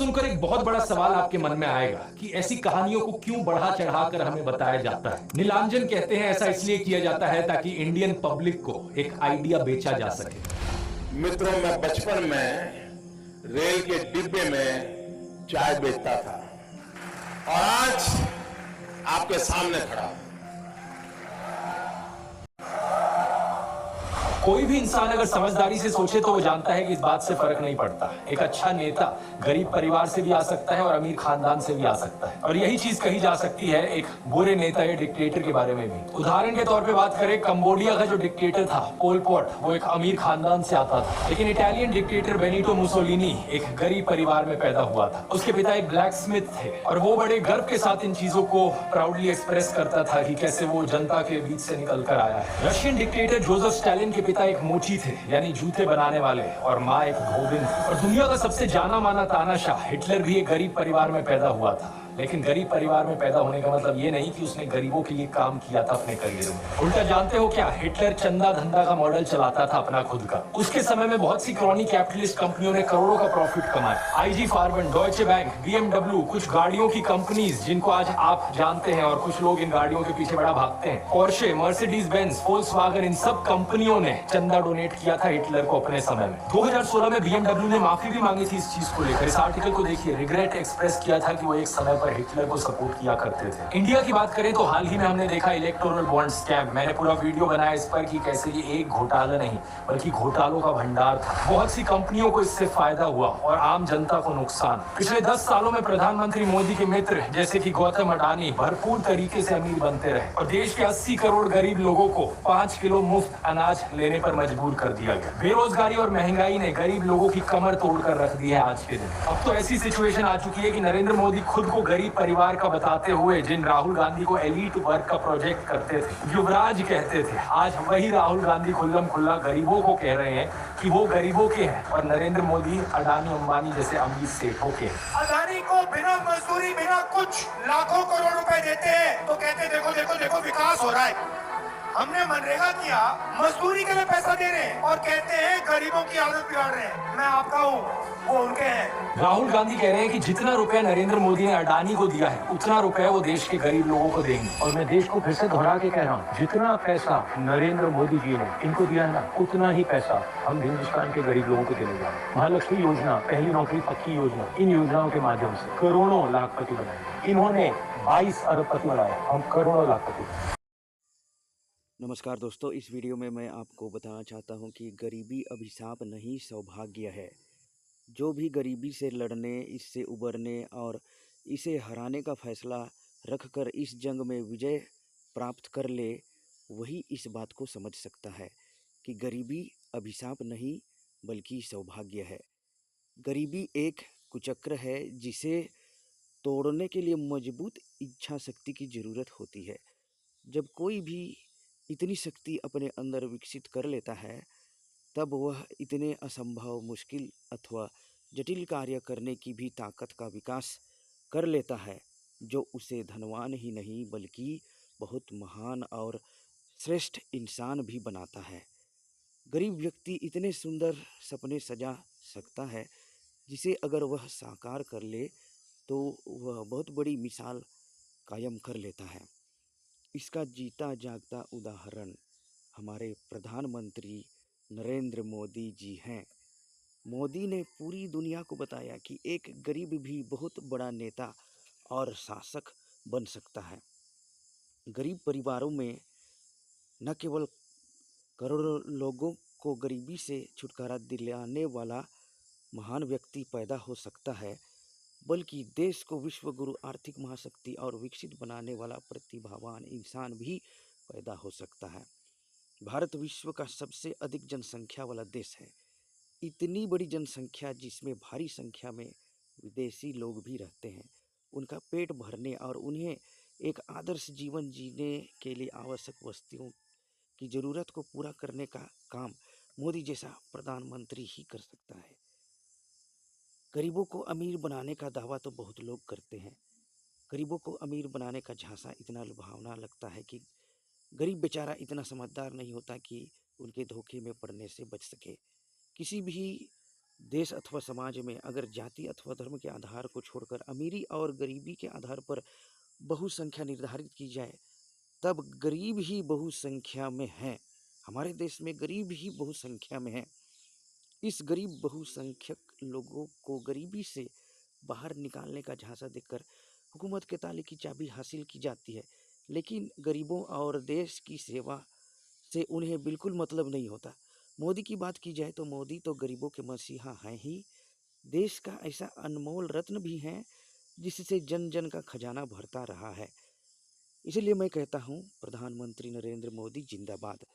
सुनकर एक बहुत बड़ा सवाल आपके मन में आएगा कि ऐसी कहानियों को क्यों बढ़ा चढ़ाकर हमें बताया जाता है। नीलांजन कहते हैं ऐसा इसलिए किया जाता है ताकि इंडियन पब्लिक को एक आइडिया बेचा जा सके। मित्रों, मैं बचपन में रेल के डिब्बे में चाय बेचता था और आज आपके सामने खड़ा हूं। कोई भी इंसान अगर समझदारी से सोचे तो वो जानता है कि इस बात से फर्क नहीं पड़ता। एक अच्छा नेता गरीब परिवार से भी आ सकता है और अमीर खानदान से भी आ सकता है, और यही चीज कही जा सकती है एक बुरे नेता या डिक्टेटर के बारे में भी। उदाहरण के तौर पे बात करें, कंबोडिया का जो डिक्टेटर था पोल पॉट, वो एक अमीर खानदान से आता था। लेकिन इटालियन डिक्टेटर बेनिटो मुसोलिनी एक गरीब परिवार में पैदा हुआ था। उसके पिता एक ब्लैक स्मिथ थे और वो बड़े गर्व के साथ इन चीजों को प्राउडली एक्सप्रेस करता था कि कैसे वो जनता के बीच से निकल कर आया है। रशियन डिक्टेटर जोसेफ स्टालिन के पिता एक मोची थे, यानी जूते बनाने वाले, और माँ एक धोबिन थी। और दुनिया का सबसे जाना माना तानाशाह हिटलर भी एक गरीब परिवार में पैदा हुआ था। लेकिन गरीब परिवार में पैदा होने का मतलब ये नहीं कि उसने गरीबों के लिए काम किया था अपने करियर में। उल्टा जानते हो क्या, हिटलर चंदा धंधा का मॉडल चलाता था अपना खुद का। उसके समय में बहुत सी क्रॉनी कैपिटलिस्ट कंपनियों ने करोड़ों का प्रॉफिट कमाया। आईजी फार्मन, डॉयचे बैंक, बीएमडब्ल्यू, कुछ गाड़ियों की कंपनीज जिनको आज आप जानते हैं और कुछ लोग इन गाड़ियों के पीछे बड़ा भागते हैं, पोर्शे, मर्सिडीज बेंज, फोल्क्सवैगन, इन सब कंपनियों ने चंदा डोनेट किया था हिटलर को अपने समय में। 2016 में बीएमडब्ल्यू ने माफी भी मांगी थी इस चीज को लेकर। इस आर्टिकल को देखिए, रिग्रेट एक्सप्रेस किया था कि वो एक समय हिटलर को सपोर्ट किया करते थे। इंडिया की बात करें तो हाल ही में हमने देखा इलेक्टोरल बॉन्ड स्कैम। मैंने पूरा वीडियो बनाया इस पर कि कैसे ये एक घोटाला नहीं बल्कि घोटालों का भंडार था। बहुत सी कंपनियों को इससे फायदा हुआ और आम जनता को नुकसान। पिछले 10 सालों में प्रधानमंत्री मोदी के मित्र जैसे कि गौतम अडानी भरपूर तरीके से अमीर बनते रहे और देश के 80 करोड़ गरीब लोगों को 5 किलो मुफ्त अनाज लेने पर मजबूर कर दिया गया। बेरोजगारी और महंगाई ने गरीब लोगों की कमर तोड़कर रख दी है आज के दिन। अब तो ऐसी सिचुएशन आ चुकी है कि नरेंद्र मोदी खुद को गरीब परिवार का बताते हुए जिन राहुल गांधी को एलीट वर्ग का प्रोजेक्ट करते थे, युवराज कहते थे, आज वही राहुल गांधी खुल्लम खुल्ला गरीबों को कह रहे हैं कि वो गरीबों के हैं और नरेंद्र मोदी अडानी अंबानी जैसे अमीर सेठों के हैं। अडानी को बिना मजदूरी बिना कुछ लाखों करोड़ रुपए देते हैं तो कहते देखो देखो देखो विकास हो रहा है। हमने मनरेगा किया, मजदूरी के लिए पैसा दे रहे हैं और कहते हैं गरीबों की हालत बिगाड़ रहे हैं। मैं आपका हूँ, वो उनके हैं। राहुल गांधी कह रहे हैं कि जितना रुपया नरेंद्र मोदी ने अडानी को दिया है उतना रुपया वो देश के गरीब लोगों को देंगे। और मैं देश को फिर से दोहरा के कह रहा हूँ, जितना पैसा नरेंद्र मोदी जी ने इनको दिया है ना, उतना ही पैसा हम हिंदुस्तान के गरीब लोगों को देने जा रहे हैं। महालक्ष्मी योजना, पहली नौकरी पक्की योजना, इन योजनाओं के माध्यम से करोड़ों लाखपति बनाए। इन्होंने 22 अरबपति बनाए, हम करोड़ों लाखपति। नमस्कार दोस्तों, इस वीडियो में मैं आपको बताना चाहता हूं कि गरीबी अभिशाप नहीं सौभाग्य है। जो भी गरीबी से लड़ने, इससे उबरने और इसे हराने का फैसला रखकर इस जंग में विजय प्राप्त कर ले, वही इस बात को समझ सकता है कि गरीबी अभिशाप नहीं बल्कि सौभाग्य है। गरीबी एक कुचक्र है जिसे तोड़ने के लिए मजबूत इच्छा शक्ति की ज़रूरत होती है। जब कोई भी इतनी शक्ति अपने अंदर विकसित कर लेता है, तब वह इतने असंभव, मुश्किल अथवा जटिल कार्य करने की भी ताकत का विकास कर लेता है, जो उसे धनवान ही नहीं बल्कि बहुत महान और श्रेष्ठ इंसान भी बनाता है। गरीब व्यक्ति इतने सुंदर सपने सजा सकता है जिसे अगर वह साकार कर ले तो वह बहुत बड़ी मिसाल कायम कर लेता है। इसका जीता जागता उदाहरण हमारे प्रधानमंत्री नरेंद्र मोदी जी हैं। मोदी ने पूरी दुनिया को बताया कि एक गरीब भी बहुत बड़ा नेता और शासक बन सकता है। गरीब परिवारों में न केवल करोड़ों लोगों को गरीबी से छुटकारा दिलाने वाला महान व्यक्ति पैदा हो सकता है, बल्कि देश को विश्व गुरु, आर्थिक महाशक्ति और विकसित बनाने वाला प्रतिभावान इंसान भी पैदा हो सकता है। भारत विश्व का सबसे अधिक जनसंख्या वाला देश है। इतनी बड़ी जनसंख्या जिसमें भारी संख्या में विदेशी लोग भी रहते हैं, उनका पेट भरने और उन्हें एक आदर्श जीवन जीने के लिए आवश्यक वस्तुओं की ज़रूरत को पूरा करने का काम मोदी जैसा प्रधानमंत्री ही कर सकता है। गरीबों को अमीर बनाने का दावा तो बहुत लोग करते हैं। गरीबों को अमीर बनाने का झांसा इतना लुभावना लगता है कि गरीब बेचारा इतना समझदार नहीं होता कि उनके धोखे में पड़ने से बच सके। किसी भी देश अथवा समाज में अगर जाति अथवा धर्म के आधार को छोड़कर अमीरी और गरीबी के आधार पर बहुसंख्या निर्धारित की जाए, तब गरीब ही बहुसंख्या में है। हमारे देश में गरीब ही बहुसंख्या में है। इस गरीब बहुसंख्यक लोगों को गरीबी से बाहर निकालने का झांसा देकर हुकूमत के ताले की चाबी हासिल की जाती है, लेकिन गरीबों और देश की सेवा से उन्हें बिल्कुल मतलब नहीं होता। मोदी की बात की जाए तो मोदी तो गरीबों के मसीहा हैं ही, देश का ऐसा अनमोल रत्न भी हैं जिससे जन जन का खजाना भरता रहा है। इसलिए मैं कहता हूँ, प्रधानमंत्री नरेंद्र मोदी जिंदाबाद।